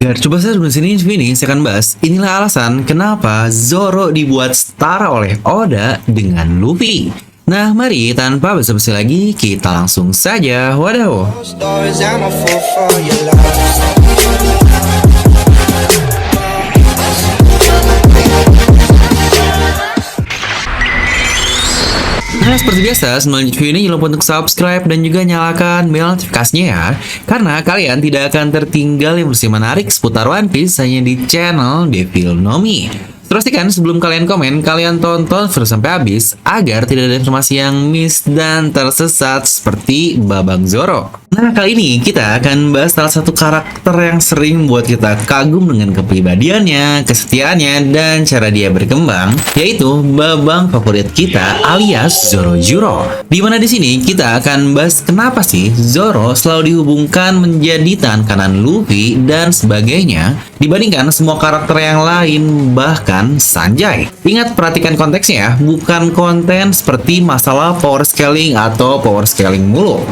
Biar coba saya di sini saya akan bahas. Inilah alasan kenapa Zoro dibuat setara oleh Oda dengan Luffy. Nah, mari tanpa basa-basi lagi kita langsung saja wadaw. Stories, I'm a fool for your love. Nah, seperti biasa, sebelum lanjut video ini jangan lupa untuk subscribe dan juga nyalakan bel notifikasinya ya. Karena kalian tidak akan tertinggal informasi menarik seputar One Piece hanya di channel Devil Nomi. Pastikan sebelum kalian komen, kalian tonton video sampai habis agar tidak ada informasi yang miss dan tersesat seperti Babang Zoro. Nah, kali ini kita akan bahas salah satu karakter yang sering membuat kita kagum dengan kepribadiannya, kesetiaannya, dan cara dia berkembang, yaitu Babang favorit kita alias Zorojuro. Dimana di sini kita akan bahas kenapa sih Zoro selalu dihubungkan menjadi tangan kanan Luffy dan sebagainya dibandingkan semua karakter yang lain, bahkan Sanjay. Ingat, perhatikan konteksnya ya, bukan konten seperti masalah power scaling atau power scaling mulu.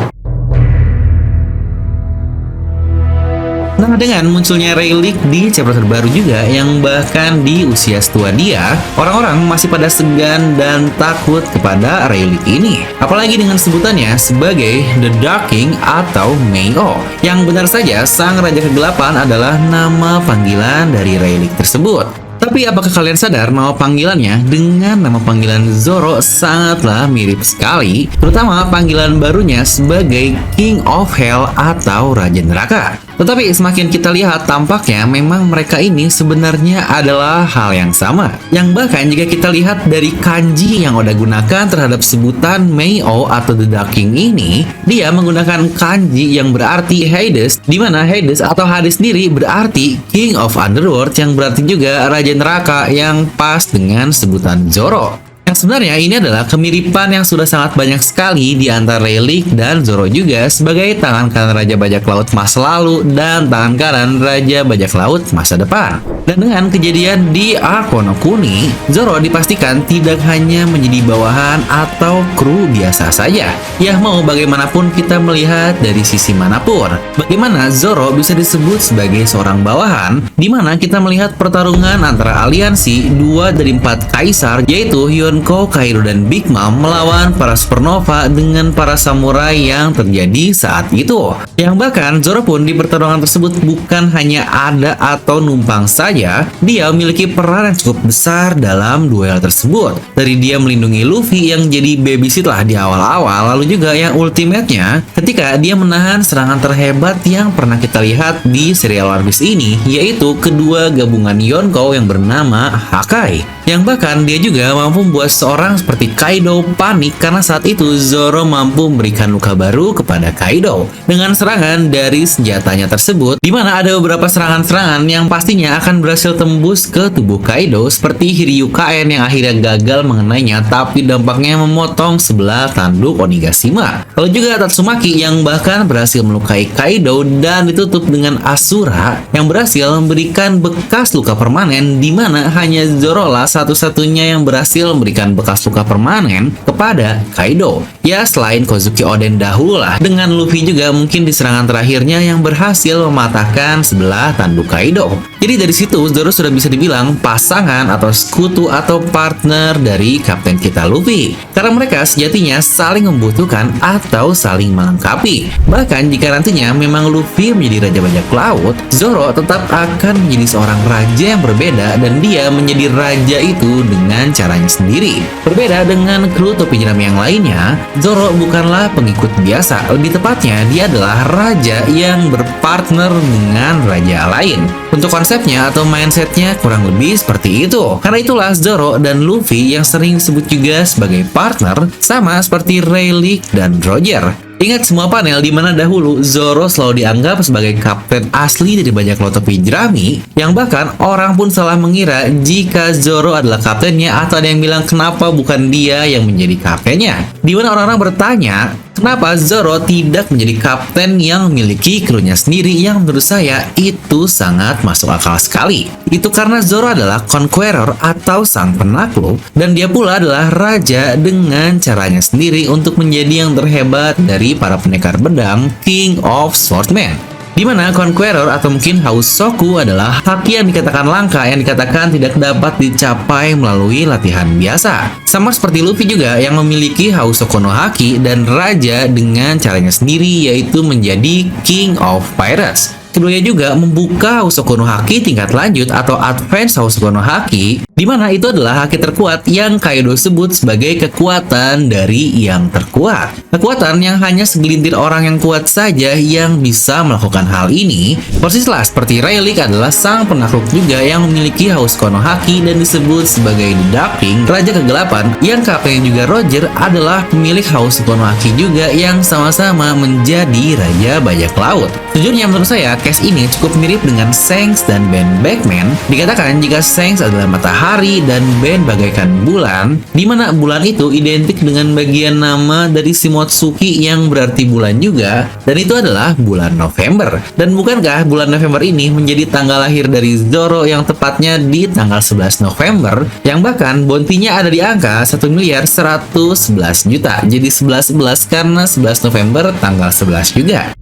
Nah, dengan munculnya Rayleigh di chapter terbaru juga yang bahkan di usia setua dia, orang-orang masih pada segan dan takut kepada Rayleigh ini. Apalagi dengan sebutannya sebagai The Dark King atau Mei-O. Yang benar saja, sang Raja Kegelapan adalah nama panggilan dari Rayleigh tersebut. Tapi apakah kalian sadar nama panggilannya dengan nama panggilan Zoro sangatlah mirip sekali, terutama panggilan barunya sebagai King of Hell atau Raja Neraka. Tetapi semakin kita lihat tampaknya memang mereka ini sebenarnya adalah hal yang sama. Yang bahkan jika kita lihat dari kanji yang Oda gunakan terhadap sebutan Mei-O atau The Dark King ini, dia menggunakan kanji yang berarti Hades, di mana Hades atau Hades sendiri berarti King of Underworld yang berarti juga Raja Neraka yang pas dengan sebutan Zoro. Yang sebenarnya ini adalah kemiripan yang sudah sangat banyak sekali di antara Rayleigh dan Zoro juga sebagai tangan kanan Raja Bajak Laut masa lalu dan tangan kanan Raja Bajak Laut masa depan. Dan dengan kejadian di Arc Wano Kuni, Zoro dipastikan tidak hanya menjadi bawahan atau kru biasa saja. Ya, mau bagaimanapun kita melihat dari sisi manapun, bagaimana Zoro bisa disebut sebagai seorang bawahan, di mana kita melihat pertarungan antara aliansi 2 dari 4 kaisar, yaitu Yonko, Kaido, dan Big Mom melawan para supernova dengan para samurai yang terjadi saat itu. Yang bahkan Zoro pun di pertarungan tersebut bukan hanya ada atau numpang saja, dia memiliki peran yang cukup besar dalam duel tersebut. Dari dia melindungi Luffy yang jadi babysit lah di awal-awal, lalu juga yang ultimate-nya ketika dia menahan serangan terhebat yang pernah kita lihat di serial One Piece ini, yaitu kedua gabungan Yonko yang bernama Hakai. Yang bahkan dia juga mampu membuat seorang seperti Kaido panik karena saat itu Zoro mampu memberikan luka baru kepada Kaido dengan serangan dari senjatanya tersebut, di mana ada beberapa serangan-serangan yang pastinya akan berhasil tembus ke tubuh Kaido seperti Hiryukaen yang akhirnya gagal mengenainya tapi dampaknya memotong sebelah tanduk Onigashima. Lalu juga Tatsumaki yang bahkan berhasil melukai Kaido dan ditutup dengan Asura yang berhasil memberikan bekas luka permanen, di mana hanya Zoro lah satu-satunya yang berhasil memberikan bekas luka permanen kepada Kaido. Ya, selain Kozuki Oden dahulu lah, dengan Luffy juga mungkin di serangan terakhirnya yang berhasil mematahkan sebelah tanduk Kaido. Jadi dari situ Zoro sudah bisa dibilang pasangan atau sekutu atau partner dari kapten kita Luffy. Karena mereka sejatinya saling membutuhkan atau saling melengkapi. Bahkan jika nantinya memang Luffy menjadi Raja Bajak Laut, Zoro tetap akan menjadi seorang raja yang berbeda dan dia menjadi raja itu dengan caranya sendiri. Berbeda dengan kru topi jerami yang lainnya, Zoro bukanlah pengikut biasa. Lebih tepatnya, dia adalah raja yang berpartner dengan raja lain. Untuk konsepnya atau mindsetnya kurang lebih seperti itu. Karena itulah Zoro dan Luffy yang sering disebut juga sebagai partner, sama seperti Rayleigh dan Roger. Ingat semua panel di mana dahulu Zoro selalu dianggap sebagai kapten asli dari banyak laut topi jerami, yang bahkan orang pun salah mengira jika Zoro adalah kaptennya, atau ada yang bilang kenapa bukan dia yang menjadi kaptennya. Di mana orang-orang bertanya, kenapa Zoro tidak menjadi kapten yang memiliki krunya sendiri, yang menurut saya itu sangat masuk akal sekali. Itu karena Zoro adalah conqueror atau sang penakluk, dan dia pula adalah raja dengan caranya sendiri untuk menjadi yang terhebat dari para pendekar pedang, King of Swordmen. Di mana Conqueror atau mungkin Hausoku adalah haki yang dikatakan langka yang dikatakan tidak dapat dicapai melalui latihan biasa. Sama seperti Luffy juga yang memiliki Hausoku no Haki dan raja dengan caranya sendiri yaitu menjadi King of Pirates. Keduanya juga membuka Hausoku no Haki tingkat lanjut atau Advance Hausoku no Haki, di mana itu adalah haki terkuat yang Kaido sebut sebagai kekuatan dari yang terkuat. Kekuatan yang hanya segelintir orang yang kuat saja yang bisa melakukan hal ini. Persislah seperti Rayleigh adalah sang penakluk juga yang memiliki Hausoku no Haki dan disebut sebagai The Darkling, Raja Kegelapan, yang kapten juga Roger adalah pemilik Hausoku no Haki juga yang sama-sama menjadi Raja Bajak Laut. Sejujurnya menurut saya, case ini cukup mirip dengan Shanks dan Ben Beckman. Dikatakan jika Shanks adalah matahari dan Ben bagaikan bulan, di mana bulan itu identik dengan bagian nama dari Shimotsuki yang berarti bulan juga, dan itu adalah bulan November. Dan bukankah bulan November ini menjadi tanggal lahir dari Zoro yang tepatnya di tanggal 11 November, yang bahkan bounty-nya ada di angka 1.111.000.000. Jadi 11-11 karena 11 November tanggal 11 juga.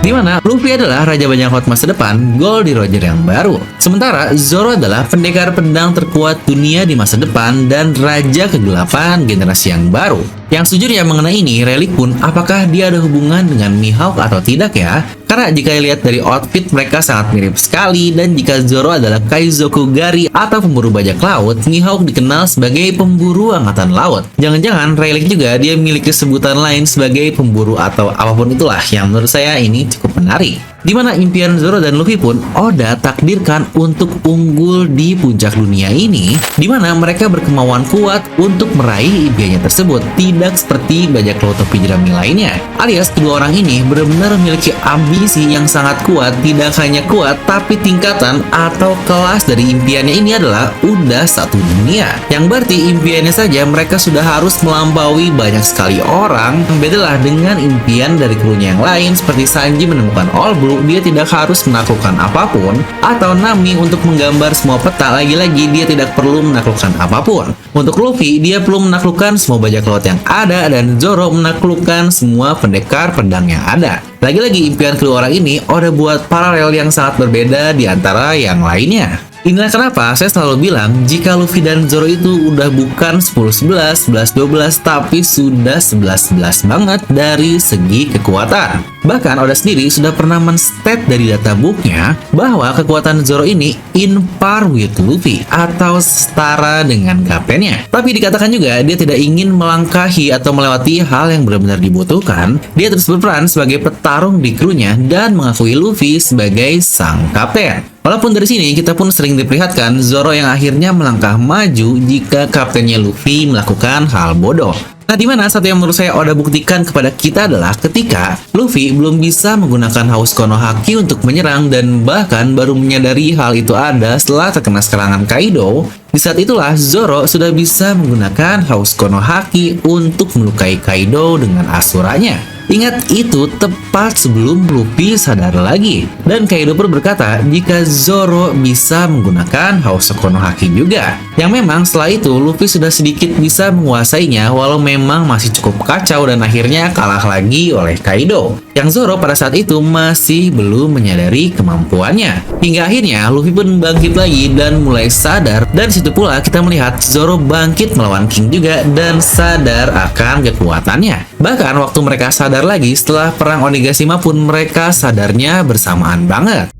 Di mana Luffy adalah Raja Bajak Laut masa depan, Goldie Roger yang baru. Sementara Zoro adalah pendekar pedang terkuat dunia di masa depan dan Raja Kegelapan generasi yang baru. Yang sejujurnya mengenai ini, Rayleigh pun apakah dia ada hubungan dengan Mihawk atau tidak ya? Karena jika dilihat dari outfit mereka sangat mirip sekali, dan jika Zoro adalah Kaizoku Gari atau pemburu bajak laut, Mihawk dikenal sebagai pemburu angkatan laut. Jangan-jangan Rayleigh juga dia memiliki sebutan lain sebagai pemburu atau apapun itulah, yang menurut saya ini cukup menarik. Di mana impian Zoro dan Luffy pun Oda takdirkan untuk unggul di puncak dunia ini, di mana mereka berkemauan kuat untuk meraih impiannya tersebut, tidak seperti bajak laut topi jerami lainnya. Alias kedua orang ini benar-benar memiliki ambisi yang sangat kuat, tidak hanya kuat tapi tingkatan atau kelas dari impiannya ini adalah udah satu dunia. Yang berarti impiannya saja mereka sudah harus melampaui banyak sekali orang. Bedalah dengan impian dari krunya yang lain seperti Sanji menemukan All Blue, dia tidak harus menaklukkan apapun, atau Nami untuk menggambar semua peta, lagi-lagi dia tidak perlu menaklukkan apapun. Untuk Luffy, dia perlu menaklukkan semua bajak laut yang ada, dan Zoro menaklukkan semua pendekar pedang yang ada. Lagi-lagi impian kedua orang ini Oda buat paralel yang sangat berbeda di antara yang lainnya. Inilah kenapa saya selalu bilang jika Luffy dan Zoro itu udah bukan 10-11, 11-12, tapi sudah 11-11 banget dari segi kekuatan. Bahkan Oda sendiri sudah pernah men-state dari data booknya bahwa kekuatan Zoro ini in par with Luffy atau setara dengan kaptennya. Tapi dikatakan juga dia tidak ingin melangkahi atau melewati hal yang benar-benar dibutuhkan. Dia terus berperan sebagai petarung di krunya dan mengakui Luffy sebagai sang kapten. Walaupun dari sini kita pun sering diperlihatkan Zoro yang akhirnya melangkah maju jika kaptennya Luffy melakukan hal bodoh. Nah, dimana satu yang menurut saya Oda buktikan kepada kita adalah ketika Luffy belum bisa menggunakan Hausoku no Haki untuk menyerang dan bahkan baru menyadari hal itu ada setelah terkena serangan Kaido. Di saat itulah Zoro sudah bisa menggunakan Hausoku no Haki untuk melukai Kaido dengan asuranya. Ingat, itu tepat sebelum Luffy sadar lagi. Dan Kaido pun berkata jika Zoro bisa menggunakan Hausoku no Haki juga. Yang memang setelah itu Luffy sudah sedikit bisa menguasainya walau memang masih cukup kacau dan akhirnya kalah lagi oleh Kaido. Yang Zoro pada saat itu masih belum menyadari kemampuannya. Hingga akhirnya Luffy pun bangkit lagi dan mulai sadar. Dan situ pula kita melihat Zoro bangkit melawan King juga dan sadar akan kekuatannya. Bahkan waktu mereka sadar lagi setelah perang Onigashima pun mereka sadarnya bersamaan banget.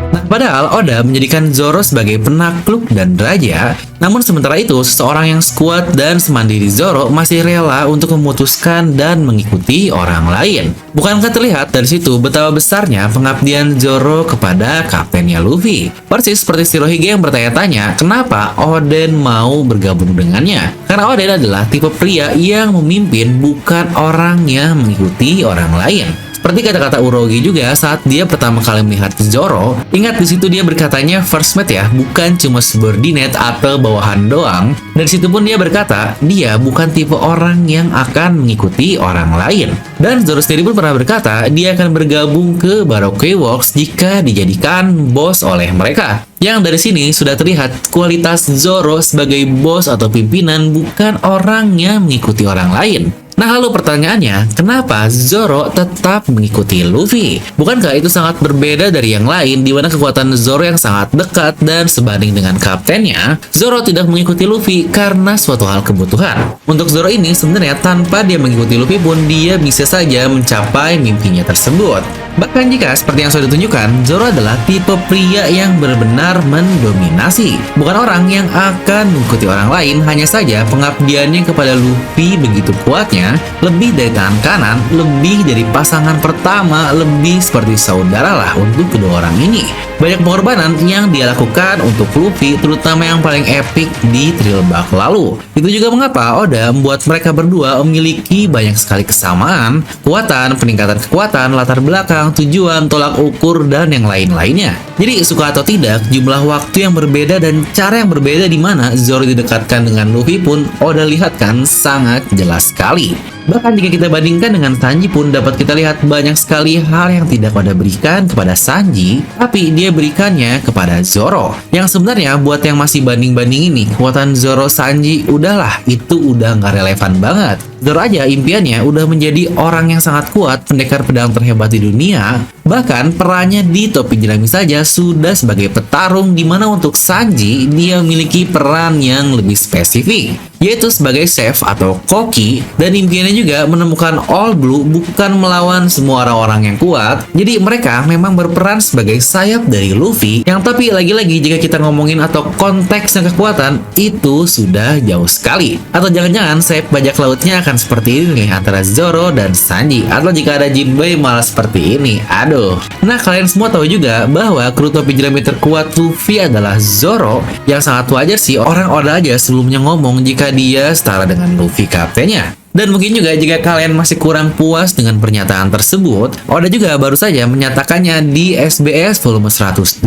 Nah, padahal Oda menjadikan Zoro sebagai penakluk dan raja, namun sementara itu seseorang yang sekuat dan semandiri Zoro masih rela untuk memutuskan dan mengikuti orang lain. Bukankah terlihat dari situ betapa besarnya pengabdian Zoro kepada kaptennya Luffy? Persis seperti Shirohige yang bertanya-tanya kenapa Oden mau bergabung dengannya. Karena Oden adalah tipe pria yang memimpin, bukan orang yang mengikuti orang lain. Seperti kata-kata Urogi juga saat dia pertama kali melihat Zoro, ingat di situ dia berkatanya first mate ya, bukan cuma subordinate atau bawahan doang. Dari situ pun dia berkata, dia bukan tipe orang yang akan mengikuti orang lain. Dan Zoro sendiri pun pernah berkata, dia akan bergabung ke Baroque Works jika dijadikan bos oleh mereka. Yang dari sini sudah terlihat kualitas Zoro sebagai bos atau pimpinan bukan orang yang mengikuti orang lain. Nah, lalu pertanyaannya, kenapa Zoro tetap mengikuti Luffy? Bukankah itu sangat berbeda dari yang lain, di mana kekuatan Zoro yang sangat dekat dan sebanding dengan kaptennya, Zoro tidak mengikuti Luffy karena suatu hal kebutuhan. Untuk Zoro ini sebenarnya tanpa dia mengikuti Luffy pun dia bisa saja mencapai mimpinya tersebut. Bahkan jika seperti yang sudah ditunjukkan, Zoro adalah tipe pria yang benar-benar mendominasi. Bukan orang yang akan mengikuti orang lain, hanya saja pengabdiannya kepada Luffy begitu kuatnya, lebih dari tangan kanan, lebih dari pasangan pertama, lebih seperti saudara lah untuk kedua orang ini. Banyak pengorbanan yang dia lakukan untuk Luffy, terutama yang paling epik di Trial Bark lalu. Itu juga mengapa Oda membuat mereka berdua memiliki banyak sekali kesamaan, kekuatan, peningkatan kekuatan, latar belakang, tujuan, tolak ukur, dan yang lain-lainnya. Jadi suka atau tidak, jumlah waktu yang berbeda dan cara yang berbeda di mana Zoro didekatkan dengan Luffy pun Oda lihat kan sangat jelas sekali. Bahkan jika kita bandingkan dengan Sanji pun dapat kita lihat banyak sekali hal yang tidak Oda berikan kepada Sanji, tapi dia berikannya kepada Zoro. Yang sebenarnya buat yang masih banding-banding ini, kekuatan Zoro Sanji udahlah, itu udah nggak relevan banget. Zoro aja impiannya udah menjadi orang yang sangat kuat, pendekar pedang terhebat di dunia. Bahkan perannya di Topi Jerami saja sudah sebagai petarung, di mana untuk Sanji dia memiliki peran yang lebih spesifik, yaitu sebagai chef atau koki, dan impiannya juga menemukan All Blue bukan melawan semua orang-orang yang kuat. Jadi mereka memang berperan sebagai sayap dari Luffy, yang tapi lagi-lagi jika kita ngomongin atau konteksnya kekuatan itu sudah jauh sekali. Atau jangan-jangan sayap bajak lautnya akan seperti ini nih antara Zoro dan Sanji, atau jika ada Jinbei malah seperti ini. Aduh. Nah, kalian semua tahu juga bahwa kru topi jerami terkuat Luffy adalah Zoro, yang sangat wajar sih orang Oda aja sebelumnya ngomong jika dia setara dengan Luffy kaptennya. Dan mungkin juga jika kalian masih kurang puas dengan pernyataan tersebut, Oda juga baru saja menyatakannya di SBS volume 102.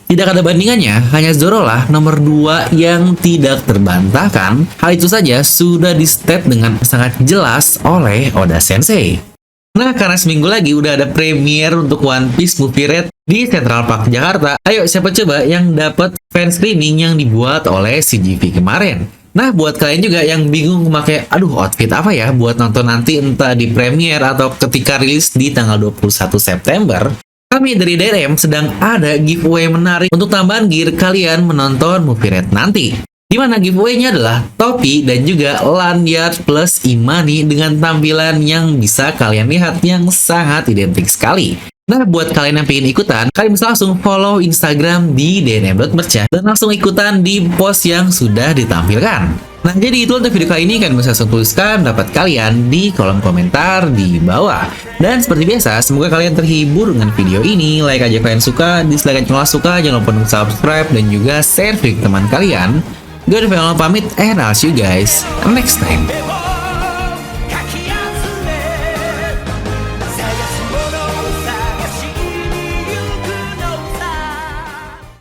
Tidak ada bandingannya, hanya Zoro lah nomor 2 yang tidak terbantahkan. Hal itu saja sudah di-state dengan sangat jelas oleh Oda Sensei. Nah, karena seminggu lagi udah ada premiere untuk One Piece Movie Red di Central Park Jakarta. Ayo, siapa coba yang dapat fan screening yang dibuat oleh CGV kemarin? Nah, buat kalian juga yang bingung memakai, outfit apa ya buat nonton nanti entah di premiere atau ketika rilis di tanggal 21 September, kami dari DRM sedang ada giveaway menarik untuk tambahan gear kalian menonton Movie Red nanti. Di mana giveaway-nya adalah topi dan juga lanyard plus Imani dengan tampilan yang bisa kalian lihat yang sangat identik sekali. Nah, buat kalian yang pengen ikutan, kalian bisa langsung follow Instagram di dnm.merch dan langsung ikutan di post yang sudah ditampilkan. Nah, jadi itu untuk video kali ini, kalian bisa langsung tuliskan pendapat kalian di kolom komentar di bawah. Dan seperti biasa, semoga kalian terhibur dengan video ini. Like aja kalian suka, dislike aja kalau suka, jangan lupa untuk subscribe dan juga share video ke teman kalian. Gue udah pamit, and I'll see you guys next time.